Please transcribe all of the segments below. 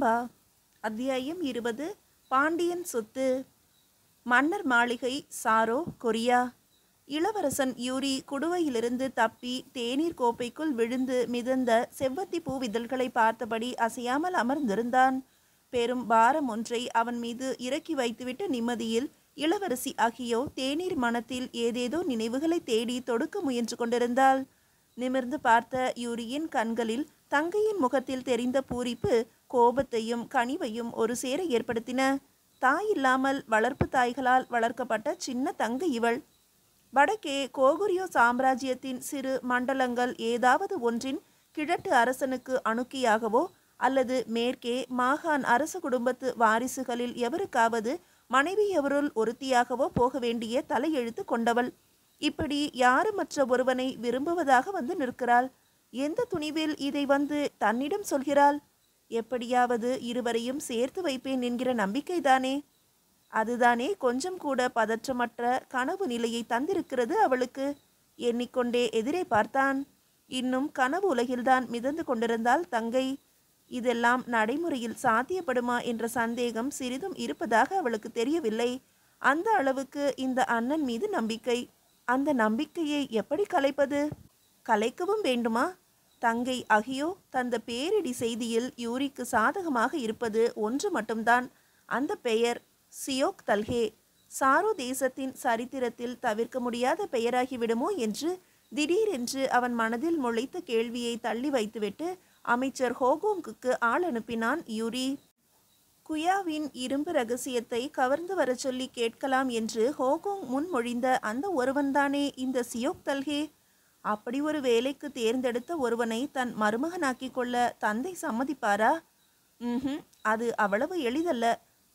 வெண்பா. அத்தியாயம் 20. பாண்டியன் சொத்து. மன்னர் மாளிகை, சாரோ, கொரியா. இளவரசன் யூரி குடுவையிலிருந்து தப்பி தேநீர் கோப்பைக்குள் விழுந்து மிதந்த செவ்வத்தி பூவிதழ்களை பார்த்தபடி அசையாமல் அமர்ந்திருந்தான். பெரும் பாரம் ஒன்றை அவன் மீது இறக்கி வைத்துவிட்ட நிம்மதியில் இளவரசி அகியோ தேநீர் மனத்தில் ஏதேதோ நினைவுகளை தேடி தொடுக்க முயன்று கொண்டிருந்தாள். நிமிர்ந்து பார்த்த யூரியின் கண்களில் தங்கையின் முகத்தில் தெரிந்த பூரிப்பு கோபத்தையும் கனிவையும் ஒரு சேர ஏற்படுத்தின. தாயில்லாமல் வளர்ப்பு தாய்களால் வளர்க்கப்பட்ட சின்ன தங்கை இவள். வடக்கே கோகுரியோ சாம்ராஜ்யத்தின் சிறு மண்டலங்கள் ஏதாவது ஒன்றின் கிழட்டு அரசனுக்கு அணுக்கியாகவோ அல்லது மேற்கே மாகாண் அரச குடும்பத்து வாரிசுகளில் எவருக்காவது மனைவி எவருள் ஒருத்தியாகவோ போக வேண்டிய தலையெழுத்து கொண்டவள். இப்படி யாருமற்ற ஒருவனை விரும்புவதாக வந்து நிற்கிறாள். எந்த துணிவில் இதை வந்து தன்னிடம் சொல்கிறாள்? எப்படியாவது இருவரையும் சேர்த்து வைப்பேன் என்கிற நம்பிக்கைதானே. அதுதானே கொஞ்சம் கூட பதற்றமற்ற கனவு நிலையை தந்திருக்கிறது அவளுக்கு. எண்ணிக்கொண்டே எதிரே பார்த்தான். இன்னும் கனவு உலகில்தான் மிதந்து கொண்டிருந்தாள் தங்கை. இதெல்லாம் நடைமுறையில் சாத்தியப்படுமா என்ற சந்தேகம் சிறிதும் இருப்பதாக அவளுக்கு தெரியவில்லை. அந்த அளவுக்கு இந்த அண்ணன் மீது நம்பிக்கை. அந்த நம்பிக்கையை எப்படி கலைப்பது? கலைக்கவும் வேண்டுமா? தங்கை அகியோ தந்த பேரிடி செய்தியில் யூரிக்கு சாதகமாக இருப்பது ஒன்று மட்டும்தான். அந்த பெயர் சியோக் தல்ஹே. சாரோ தேசத்தின் சரித்திரத்தில் தவிர்க்க முடியாத பெயராகிவிடுமோ என்று திடீரென்று அவன் மனதில் முளைத்த கேள்வியை தள்ளி வைத்துவிட்டு அமைச்சர் ஹோகோங்குக்கு ஆள் அனுப்பினான் யூரி. குயாவின் இரும்பு ரகசியத்தை கவர்ந்து வர சொல்லி கேட்கலாம் என்று ஹோகோங் முன்மொழிந்த அந்த ஒருவன்தானே இந்த சியோக் தல்ஹே. அப்படி ஒரு வேலைக்கு தேர்ந்தெடுத்த ஒருவனை தன் மருமகனாக்கி கொள்ள தந்தை சம்மதிப்பாரா? அது அவ்வளவு எளிதல்ல.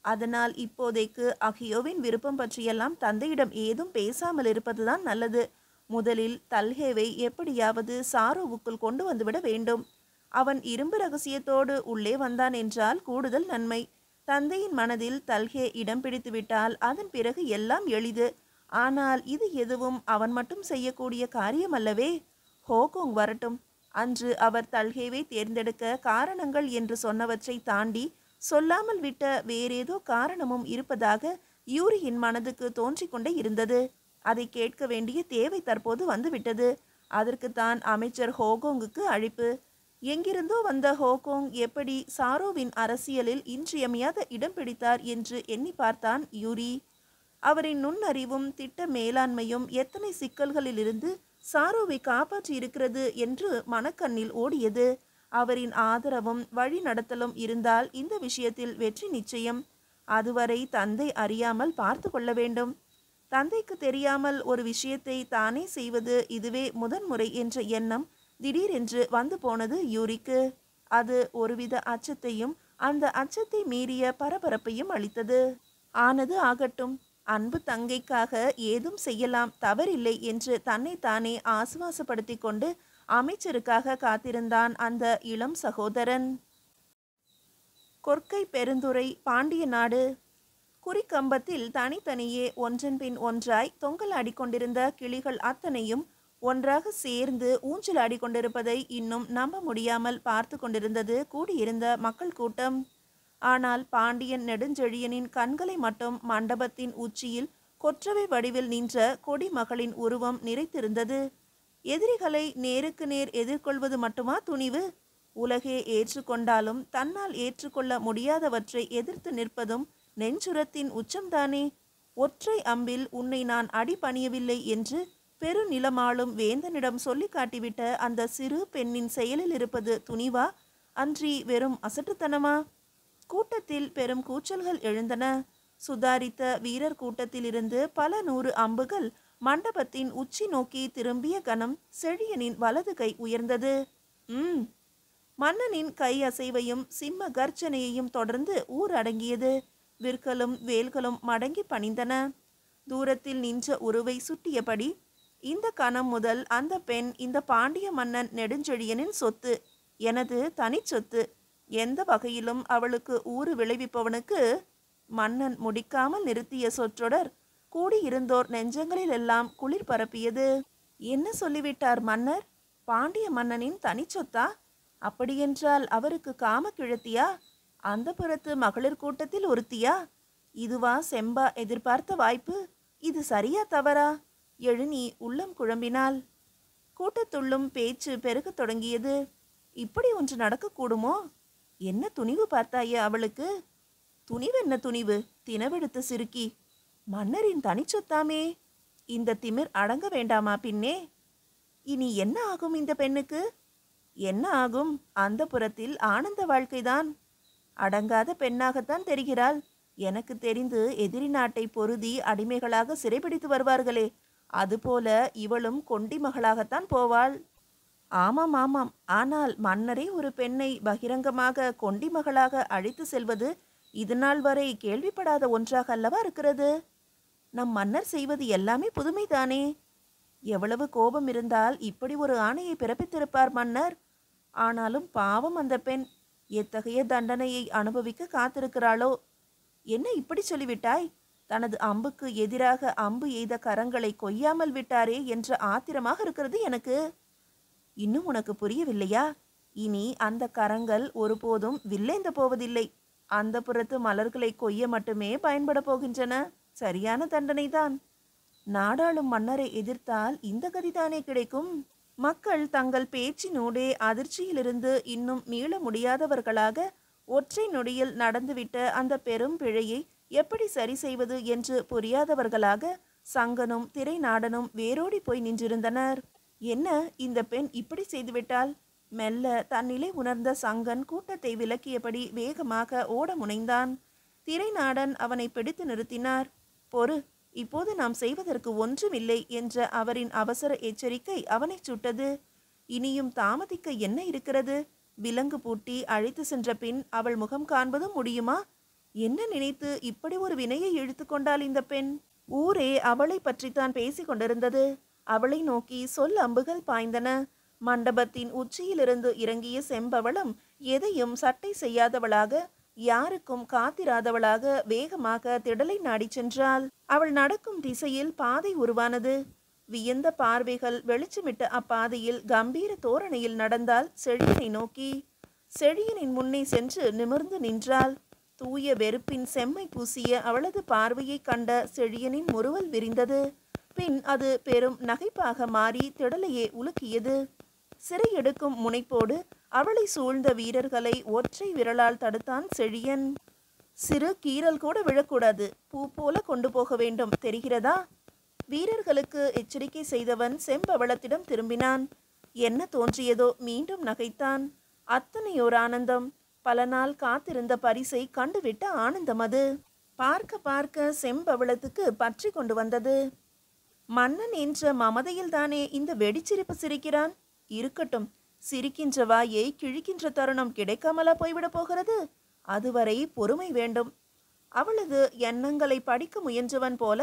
அதனால் இப்போதைக்கு அகியோவின் விருப்பம் பற்றியெல்லாம் தந்தையிடம் ஏதும் பேசாமல் இருப்பதுதான் நல்லது. முதலில் தல்ஹேவை எப்படியாவது சாரோவுக்குள் கொண்டு வந்துவிட வேண்டும். அவன் இரும்பு ரகசியத்தோடு உள்ளே வந்தான் என்றால் கூடுதல் நன்மை. தந்தையின் மனதில் தல்ஹே இடம் பிடித்து விட்டால் அதன் பிறகு எல்லாம் எளிது. ஆனால் இது எதுவும் அவன் மட்டும் செய்யக்கூடிய காரியம் அல்லவே. ஹோகோங் வரட்டும். அன்று அவர் தல்ஹேவை தேர்ந்தெடுக்க காரணங்கள் என்று சொன்னவற்றை தாண்டி சொல்லாமல் விட்ட வேறேதோ காரணமும் இருப்பதாக யூரியின் மனதுக்கு தோன்றிக்கொண்டே இருந்தது. அதை கேட்க வேண்டிய தேவை தற்போது வந்துவிட்டது. அதற்குத்தான் அமைச்சர் ஹோகோங்குக்கு அழைப்பு. எங்கிருந்தோ வந்த ஹோகோங் எப்படி சாரோவின் அரசியலில் இன்றியமையாத இடம் பிடித்தார் என்று எண்ணி பார்த்தான் யூரி. அவரின் நுண்ணறிவும் திட்ட மேலாண்மையும் எத்தனை சிக்கல்களிலிருந்து சாரோவை காப்பாற்றி இருக்கிறது என்று மனக்கண்ணில் ஓடியது. அவரின் ஆதரவும் வழி நடத்தலும் இருந்தால் இந்த விஷயத்தில் வெற்றி நிச்சயம். அதுவரை தந்தை அறியாமல் பார்த்து கொள்ள வேண்டும். தந்தைக்கு தெரியாமல் ஒரு விஷயத்தை தானே செய்வது இதுவே முதன்முறை என்ற எண்ணம் திடீரென்று வந்து போனது யூரிக்கு. அது ஒருவித அச்சத்தையும் அந்த அச்சத்தை மீறிய பரபரப்பையும் அளித்தது. ஆனது ஆகட்டும், அன்பு தங்கைக்காக ஏதும் செய்யலாம், தவறில்லை என்று தன்னை தானே ஆசுவாசப்படுத்தி கொண்டு அமைச்சருக்காக காத்திருந்தான் அந்த இளம் சகோதரன். கொற்கை பெருந்துறை, பாண்டிய நாடு. குறிக்கம்பத்தில் தனித்தனியே ஒன்றன் பின் ஒன்றாய் தொங்கலாடி கொண்டிருந்த கிளிகள் அத்தனையும் ஒன்றாக சேர்ந்து ஊஞ்சலாடி கொண்டிருப்பதை இன்னும் நம்ப முடியாமல் பார்த்து கொண்டிருந்தது கூடியிருந்த மக்கள் கூட்டம். ஆனால் பாண்டியன் நெடுஞ்செழியனின் கண்களை மட்டும் மண்டபத்தின் உச்சியில் கொற்றவை வடிவில் நின்ற கொடிமகளின் உருவம் நிறைத்திருந்தது. எதிரிகளை நேருக்கு நேர் எதிர்கொள்வது மட்டுமா துணிவு? உலகே ஏற்றுக்கொண்டாலும் தன்னால் ஏற்றுக்கொள்ள முடியாதவற்றை எதிர்த்து நிற்பதும் நெஞ்சுரத்தின் உச்சம்தானே. ஒற்றை அம்பில் உன்னை நான் அடி பணியவில்லை என்று பெருநிலமாளும் வேந்தனிடம் சொல்லி காட்டிவிட்ட அந்த சிறு பெண்ணின் செயலில் இருப்பது துணிவா, அன்றி வெறும் அசட்டுத்தனமா? கூட்டத்தில் பெரும் கூச்சல்கள் எழுந்தன. சுதாரித்த வீரர் கூட்டத்திலிருந்து பல 100 அம்புகள் மண்டபத்தின் உச்சி நோக்கி திரும்பிய கணம் செழியனின் வலது கை உயர்ந்தது. மன்னனின் கை அசைவையும் சிம்ம கர்ஜனையையும் தொடர்ந்து ஊர் அடங்கியது. விற்களும் வேல்களும் மடங்கி பணிந்தன. தூரத்தில் நின்ற உருவை சுட்டியபடி, இந்த கணம் முதல் அந்த பெண் இந்த பாண்டிய மன்னன் நெடுஞ்செழியனின் சொத்து, எனது தனி சொத்து. எந்த வகையிலும் அவளுக்கு ஊறு விளைவிப்பவனுக்கு. மன்னன் முடிக்காமல் நிறுத்திய சொற்றொடர் கூடியிருந்தோர் நெஞ்சங்களில் எல்லாம் குளிர் பரப்பியது. என்ன சொல்லிவிட்டார் மன்னர்? பாண்டிய மன்னனின் தனி சொத்தா? அப்படியென்றால் அவருக்கு காம கிழத்தியா? அந்த புறத்து மகளிர் கூட்டத்தில் ஒருத்தியா? இதுவா செம்பா எதிர்பார்த்த வாய்ப்பு? இது சரியா தவறா? எழுநி உள்ளம் குழம்பினாள். கூட்டத்துள்ளும் பேச்சு பெருகத் தொடங்கியது. இப்படி ஒன்று நடக்கக்கூடுமோ? என்ன துணிவு பார்த்தாயே அவளுக்கு! துணிவு என்ன துணிவு? தினவெடுத்து சிறுக்கி! மன்னரின் தனிச்சொத்தாமே! இந்த திமிர் அடங்க வேண்டாமா பின்னே? இனி என்ன ஆகும் இந்த பெண்ணுக்கு? என்ன ஆகும்? அந்த புறத்தில் ஆனந்த வாழ்க்கைதான். அடங்காத பெண்ணாகத்தான் தெரிகிறாள். எனக்கு தெரிந்து எதிரி நாட்டை பொருதி அடிமைகளாக சிறைபிடித்து வருவார்களே, அதுபோல இவளும் கொண்டி மகளாகத்தான் போவாள். ஆமாம் ஆமாம், ஆனால் மன்னரே ஒரு பெண்ணை பகிரங்கமாக கொண்டி மகளாக அழைத்து செல்வது இதுநாள் வரை கேள்விப்படாத ஒன்றாக அல்லவா இருக்கிறது. நம் மன்னர் செய்வது எல்லாமே புதுமைதானே. எவ்வளவு கோபம் இருந்தால் இப்படி ஒரு ஆணையை பிறப்பித்திருப்பார் மன்னர். ஆனாலும் பாவம் அந்த பெண் எத்தகைய தண்டனையை அனுபவிக்க காத்திருக்கிறாளோ. என்ன இப்படி சொல்லிவிட்டாய்? தனது அம்புக்கு எதிராக அம்பு எய்த கரங்களை கொய்யாமல் விட்டாரே என்ற ஆத்திரமாக இருக்கிறது எனக்கு. இன்னும் உனக்கு புரியவில்லையா? இனி அந்த கரங்கள் ஒருபோதும் வில்லேந்த போவதில்லை. அந்த புறத்து மலர்களை கொய்ய மட்டுமே பயன்பட போகின்றன. சரியான தண்டனைதான். நாடாளும் மன்னரை எதிர்த்தால் இந்த கதிதானே கிடைக்கும். மக்கள் தங்கள் பேச்சினூடே அதிர்ச்சியிலிருந்து இன்னும் மீள முடியாதவர்களாக ஒற்றை நொடியில் நடந்துவிட்ட அந்த பெரும் பிழையை எப்படி சரி செய்வது என்று புரியாதவர்களாக சங்கனும் திரை நாடனும் வேரோடி போய் நின்றிருந்தனர். என்ன இந்த பெண் இப்படி செய்துவிட்டால்? மெல்ல தன்னிலை உணர்ந்த சங்கன் கூட்டத்தை விலக்கியபடி வேகமாக ஓட முனைந்தான். திரைநாடன் அவனை பிடித்து நிறுத்தினார். பொறு, இப்போது நாம் செய்வதற்கு ஒன்றுமில்லை என்ற அவரின் அவசர எச்சரிக்கை அவனை சுட்டது. இனியும் தாமதிக்க என்ன இருக்கிறது? விலங்கு பூட்டி அழைத்து சென்ற பின் அவள் முகம் காண்பதும் முடியுமா? என்ன நினைத்து இப்படி ஒரு வினையை இழுத்து கொண்டாள் இந்த பெண்? ஊரே அவளை பற்றித்தான் பேசிக் கொண்டிருந்தது. அவளை நோக்கி சொல் அம்புகள் பாய்ந்தன. மண்டபத்தின் உச்சியிலிருந்து இறங்கிய செம்பவளம் எதையும் சட்டை செய்யாதவளாக, யாருக்கும் காத்திராதவளாக வேகமாக திடலை நாடி சென்றாள். அவள் நடக்கும் திசையில் பாதை உருவானது. வியந்த பார்வைகள் வெளிச்சமிட்ட அப்பாதையில் கம்பீர தோரணையில் நடந்தால் செழியனை நோக்கி. செழியனின் முன்னே சென்று நிமிர்ந்து நின்றாள். தூய வெறுப்பின் செம்மை பூசிய அவளது பார்வையை கண்ட செழியனின் முறுவல் விரிந்தது. பின் அது பெரும் நகைப்பாக மாறி திடலையே உலுக்கியது. சிறையெடுக்கும் முனைப்போடு அவளை சூழ்ந்த வீரர்களை ஒற்றை விரலால் தடுத்தான் செழியன். சிறு கீறல் கூட விழக்கூடாது, பூ போல கொண்டு போக வேண்டும், தெரிகிறதா? வீரர்களுக்கு எச்சரிக்கை செய்தவன் செம்பவளத்திடம் திரும்பினான். என்ன தோன்றியதோ மீண்டும் நகைத்தான். அத்தனையோர் ஆனந்தம், பல நாள் காத்திருந்த பரிசை கண்டுவிட்ட ஆனந்தம் அது. பார்க்க பார்க்க செம்பவளத்துக்கு பற்றி கொண்டு வந்தது. மன்னன் என்ற மமதையில்தானே இந்த வெடிச்சிரிப்பு சிரிக்கிறான். இருக்கட்டும், சிரிக்கின்ற வாயை கிழிக்கின்ற தருணம் கிடைக்காமலா போய்விட போகிறது? அதுவரை பொறுமை வேண்டும். அவளது எண்ணங்களை படிக்க முயன்றவன் போல,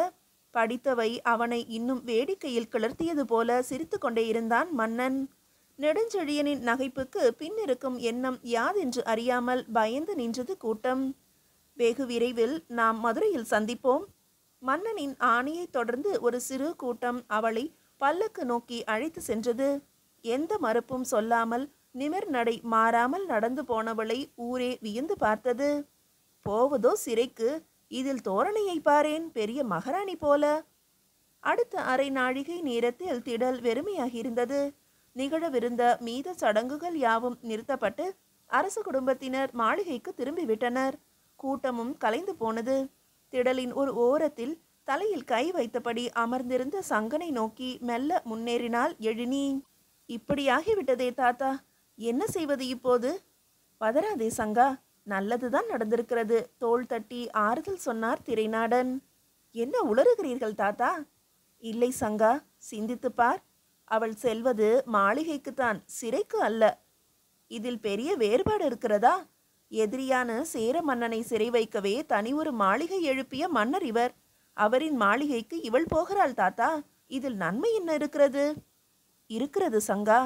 படித்தவை அவனை இன்னும் வேடிக்கையில் கிளர்த்தியது போல சிரித்து கொண்டே இருந்தான் மன்னன். நெடுஞ்செழியனின் நகைப்புக்கு பின்னிருக்கும் எண்ணம் யாதென்று அறியாமல் பயந்து நின்றது கூட்டம். வெகு விரைவில் நாம் மதுரையில் சந்திப்போம். மன்னனின் ஆணையை தொடர்ந்து ஒரு சிறு கூட்டம் அவளை பல்லக்கு நோக்கி அழைத்து சென்றது. எந்த மறுப்பும் சொல்லாமல் நிமிர் நடை மாறாமல் நடந்து போனவளை ஊரே வியந்து பார்த்தது. போவதோ சிறைக்கு, இதில் தோரணையை பாரேன், பெரிய மகாராணி போல. அடுத்த அரை நாழிகை நேரத்தில் திடல் வெறுமையாகியிருந்தது. நிகழவிருந்த மீத சடங்குகள் யாவும் நிறுத்தப்பட்டு அரச குடும்பத்தினர் மாளிகைக்கு திரும்பிவிட்டனர். கூட்டமும் கலைந்து போனது. திடலின் ஒரு ஓரத்தில் தலையில் கை வைத்தபடி அமர்ந்திருந்த சங்கனை நோக்கி மெல்ல முன்னேறினாள் எழுநி. இப்படியாகிவிட்டதே தாத்தா, என்ன செய்வது இப்போது? பதறாதே சங்கா, நல்லதுதான் நடந்திருக்கிறது, தோள் தட்டி ஆறுதல் சொன்னார் திரைநாடன். என்ன உளறுகிறீர்கள் தாத்தா? இல்லை சங்கா, சிந்தித்துப் பார். அவள் செல்வது மாளிகைக்குத்தான், சிறைக்கு அல்ல. இதில் பெரிய வேறுபாடு இருக்கிறதா? எதிரியான சேர மன்னனை சிறை வைக்கவே தனி ஒரு மாளிகை எழுப்பிய மன்னர் இவர். அவரின் மாளிகைக்கு இவள் போகிறாள் தாத்தா. இதில் நன்மை என்ன இருக்கிறது? இருக்கிறது சங்கா.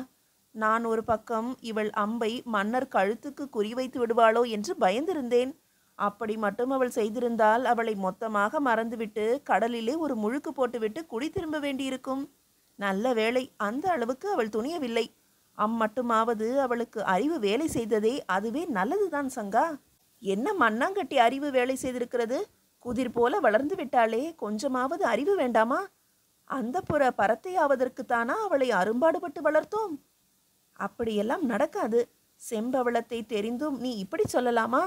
நான் ஒரு பக்கம் இவள் அம்பை மன்னர் கழுத்துக்கு குறிவைத்து விடுவாளோ என்று பயந்திருந்தேன். அப்படி மட்டும் அவள் செய்திருந்தால் அவளை மொத்தமாக மறந்துவிட்டு கடலிலே ஒரு முழுக்கு போட்டுவிட்டு குடி திரும்ப வேண்டியிருக்கும். நல்ல வேளை, அந்த அளவுக்கு அவள் துணியவில்லை. அம்மட்டுமாவது அவளுக்கு அறிவு வேலை செய்ததே, அதுவே நல்லதுதான் சங்கா. என்ன மண்ணாங்கட்டி அறிவு வேலை செய்திருக்கிறது? குதிர் போல வளர்ந்து விட்டாளே, கொஞ்சமாவது அறிவு வேண்டாமா? அந்த புற பரத்தையாவதற்குத்தானா அவளை அரும்பாடுபட்டு வளர்த்தோம்? அப்படியெல்லாம் நடக்காது. செம்பவளத்தை தெரிந்தும் நீ இப்படி சொல்லலாமா?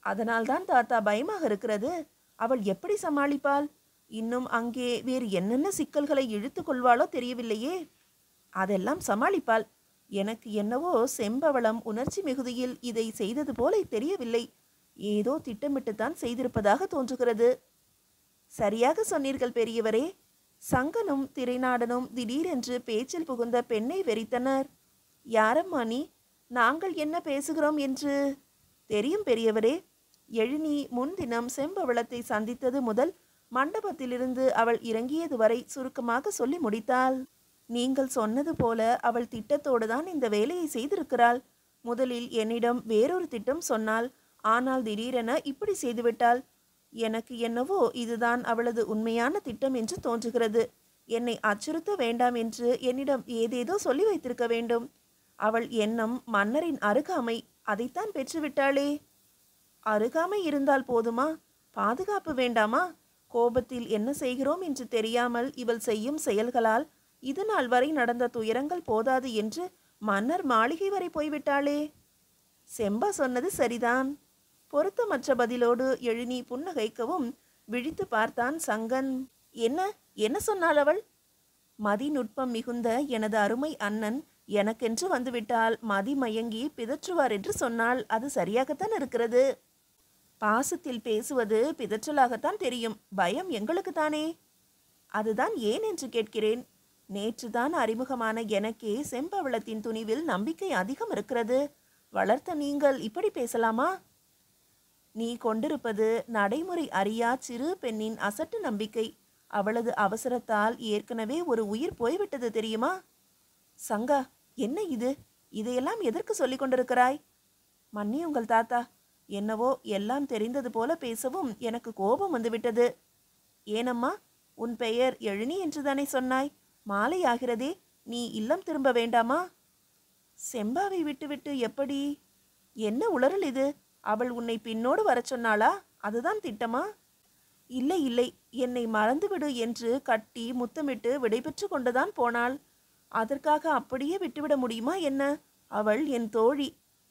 அதனால்தான் தாத்தா பயமாக இருக்கிறது. அவள் எப்படி சமாளிப்பாள்? இன்னும் அங்கே வேறு என்னென்ன சிக்கல்களை இழுத்து கொள்வாளோ தெரியவில்லையே. அதெல்லாம் சமாளிப்பாள். எனக்கு என்னவோ செம்பவளம் உணர்ச்சி மிகுதியில் இதை செய்தது போல தெரியவில்லை. ஏதோ திட்டமிட்டுத்தான் செய்திருப்பதாக தோன்றுகிறது. சரியாக சொன்னீர்கள் பெரியவரே. சங்கனும் திரைநாடனும் திடீரென்று பேச்சில் புகுந்த பெண்ணை வெறித்தனர். யாரம்மா நீ? நாங்கள் என்ன பேசுகிறோம் என்று தெரியும் பெரியவரே. எழினி முன்தினம் செம்பவளத்தை சந்தித்தது முதல் மண்டபத்திலிருந்து அவள் இறங்கியது வரை சுருக்கமாக சொல்லி முடித்தாள். நீங்கள் சொன்னது போல அவள் திட்டத்தோடு தான் இந்த வேலையை செய்திருக்கிறாள். முதலில் என்னிடம் வேறொரு திட்டம் சொன்னாள். ஆனால் திடீரென இப்படி செய்துவிட்டாள். எனக்கு என்னவோ இதுதான் அவளது உண்மையான திட்டம் என்று தோன்றுகிறது. என்னை அச்சுறுத்த வேண்டாம் என்று என்னிடம் ஏதேதோ சொல்லி வைத்திருக்க வேண்டும். அவள் எண்ணம் மன்னரின் அருகாமை, அதைத்தான் பெற்றுவிட்டாளே. அருகாமை இருந்தால் போதுமா? பாதுகாப்பு வேண்டாமா? கோபத்தில் என்ன செய்கிறோம் என்று தெரியாமல் இவள் செய்யும் செயல்களால் இது நாள் வரை நடந்த துயரங்கள் போதாது என்று மன்னர் மாளிகை வரை போய்விட்டாளே. செம்பா சொன்னது சரிதான். பொருத்தமற்ற பதிலோடு எழினி புன்னகைக்கவும் விழித்து பார்த்தான் சங்கன். என்ன என்ன சொன்னாள் அவள்? மதிநுட்பம் மிகுந்த எனது அருமை அண்ணன் எனக்கென்று வந்துவிட்டால் மதிமயங்கி பிதற்றுவார் என்று சொன்னால் அது சரியாகத்தான் இருக்கிறது. பாசத்தில் பேசுவது பிதற்றலாகத்தான் தெரியும். பயம் எங்களுக்கு தானே. அதுதான் ஏன் என்று கேட்கிறேன். நேற்றுதான் அறிமுகமான எனக்கே செம்பவளத்தின் துணிவில் நம்பிக்கை அதிகம் இருக்கிறது. வளர்த்த நீங்கள் இப்படி பேசலாமா? நீ கொண்டிருப்பது நடைமுறை அறியா சிறு பெண்ணின் அசட்டு நம்பிக்கை. அவளது அவசரத்தால் ஏற்கனவே ஒரு உயிர் போய்விட்டது தெரியுமா? சங்கா, என்ன இது? இதையெல்லாம் எதற்கு சொல்லிக் கொண்டிருக்கிறாய்? மன்னியுங்கள் தாத்தா. என்னவோ எல்லாம் தெரிந்தது போல பேசவும் எனக்கு கோபம் வந்துவிட்டது. ஏனம்மா, உன் பெயர் எழினி என்றுதானே சொன்னாய்? மாலை ஆகிறதே, நீ இல்லம் திரும்ப வேண்டாமா? செம்பாவை விட்டுவிட்டு எப்படி? என்ன உளறல் இது? அவள் உன்னை பின்னோடு வரச் சொன்னாளா? அதுதான் திட்டமா? இல்லை இல்லை, என்னை மறந்துவிடு என்று கட்டி முத்தமிட்டு விடைபெற்று கொண்டுதான் போனாள். அதற்காக அப்படியே விட்டுவிட முடியுமா என்ன? அவள் என் தோழி.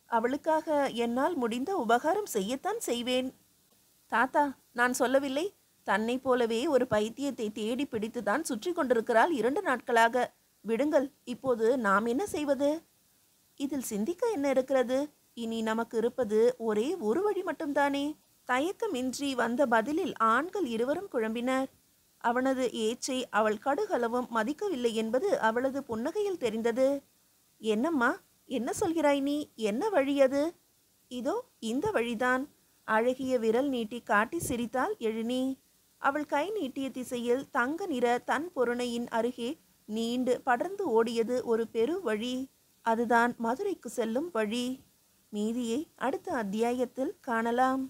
அவளுக்காக என்னால் முடிந்த உபகாரம் செய்யத்தான் செய்வேன். தாத்தா, நான் சொல்லவில்லை? தன்னை போலவே ஒரு பைத்தியத்தை தேடி பிடித்துதான் சுற்றி கொண்டிருக்கிறாள் 2 நாட்களாக. விடுங்கள், இப்போது நாம் என்ன செய்வது? இதில் சிந்திக்க என்ன இருக்கிறது? இனி நமக்கு இருப்பது ஒரே ஒரு வழி மட்டும்தானே. தயக்கமின்றி வந்த பதிலில் ஆண்கள் இருவரும் குழம்பினர். அவனது ஏச்சை அவள் கடுகளவும் மதிக்கவில்லை என்பது அவளது புன்னகையில் தெரிந்தது. என்னம்மா, என்ன சொல்கிறாய் நீ? என்ன வழி அது? இதோ இந்த வழிதான். அழகிய விரல் நீட்டி காட்டி சிரித்தாள் எழினி. அவள் கை நீட்டிய திசையில் தங்க நிற தன் பொருணையின் அருகே நீண்டு படர்ந்து ஓடியது ஒரு பெரு வழி. அதுதான் மதுரைக்கு செல்லும் வழி. மீதியை அடுத்த அத்தியாயத்தில் காணலாம்.